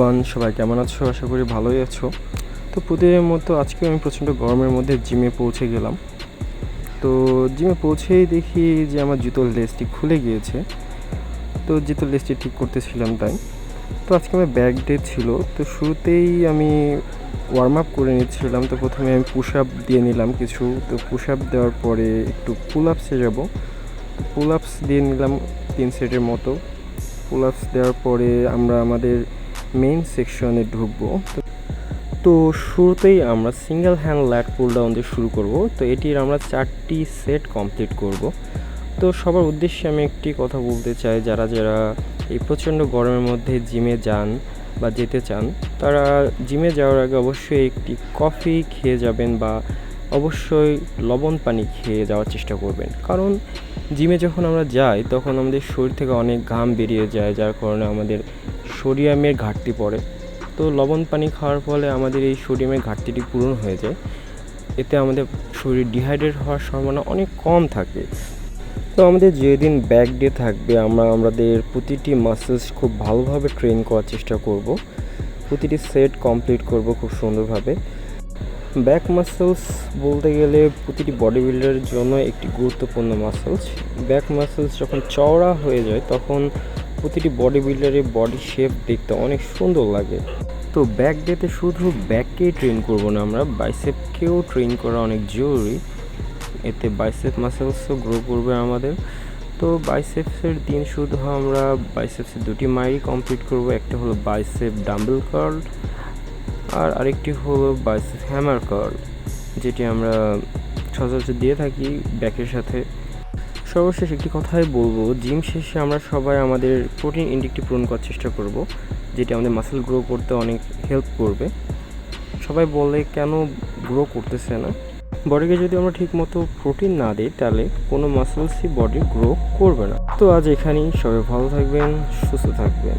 Everyone, সবাই কেমন আছো? আশা করি ভালোই আছো। তো প্রতিদিনের মতো আজকে আমি প্রচণ্ড গরমের মধ্যে জিমে পৌঁছে গেলাম। তো জিমে পৌঁছেই দেখি যে আমার জুতোর লেসটি খুলে গিয়েছে। তো জুতোর লেসটি ঠিক করতেছিলাম তাই। তো আজকে আমার ব্যাক ডে ছিল। তো শুরুতেই আমি ওয়ার্ম আপ করে নিচ্ছিলাম। তো প্রথমে আমি পুশ আপ দিয়ে নিলাম কিছু। তো পুশ আপ দেওয়ার পরে একটু পুল আপসে যাব। পুল আপস দিয়ে নিলাম 3 সেটের মতো। পুল আপস দেওয়ার পরে আমরা আমাদের মেইন সেকশনে ঢুকবো। তো শুরুতেই আমরা সিঙ্গেল হ্যান্ড ল্যাট পুল ডাউন দিয়ে শুরু করব। তো এটির আমরা 4টি সেট কমপ্লিট করব। তো সবার উদ্দেশ্যে আমি একটি কথা বলতে চাই, যারা যারা এই প্রচণ্ড গরমের মধ্যে জিমে যান বা যেতে চান, তারা জিমে যাওয়ার আগে অবশ্যই একটি কফি খেয়ে যাবেন বা অবশ্যই লবণ পানি খেয়ে যাওয়ার চেষ্টা করবেন। কারণ জিমে যখন আমরা যাই তখন আমাদের শরীর থেকে অনেক ঘাম বেরিয়ে যায়, যার কারণে আমাদের সোডিয়ামের ঘাটতি পড়ে। তো লবণ পানি খাওয়ার ফলে আমাদের এই সোডিয়ামের ঘাটতিটি পূরণ হয়ে যায়। এতে আমাদের শরীর ডিহাইড্রেট হওয়ার সম্ভাবনা অনেক কম থাকে। তো আমাদের যেদিন ব্যাক ডে থাকবে আমরা আমাদের প্রতিটি মাসেলস খুব ভালোভাবে ট্রেন করার চেষ্টা করব। প্রতিটি সেট কমপ্লিট করব খুব সুন্দরভাবে। ব্যাক মাসেলস বলতে গেলে প্রতিটি বডি বিল্ডারের জন্য একটি গুরুত্বপূর্ণ মাসেলস। ব্যাক মাসেলস যখন চওড়া হয়ে যায় তখন প্রতিটি বডি বিল্ডারের বডি শেপ দেখতে অনেক সুন্দর লাগে। তো ব্যাক ডেতে শুধু ব্যাককেই ট্রেন করব না, আমরা বাইসেপকেও ট্রেন করা অনেক জরুরি। এতে বাইসেপ মাসেলসও গ্রো করবে আমাদের। তো বাইসেপসের দিন শুধু আমরা বাইসেপসের 2টি মাইলই কমপ্লিট করব। একটা হলো বাইসেপ ডাম্বেল কার্ল আর আরেকটি হলো বাইসেপ হ্যামার কার্ল, যেটি আমরা সচরাচর দিয়ে থাকি ব্যাকের সাথে। সর্বশেষ একটি কথাই বলবো, জিম শেষে আমরা সবাই আমাদের প্রোটিন ইনটেকটি পূরণ করার চেষ্টা করব, যেটি আমাদের মাসেল গ্রো করতে অনেক হেল্প করবে। সবাই বলে কেন গ্রো করতেছে না, বডিকে যদি আমরা ঠিকমতো প্রোটিন না দিই তাহলে কোনো মাসেলসই বডি গ্রো করবে না। তো আজ এখানেই, সবাই ভালো থাকবেন, সুস্থ থাকবেন।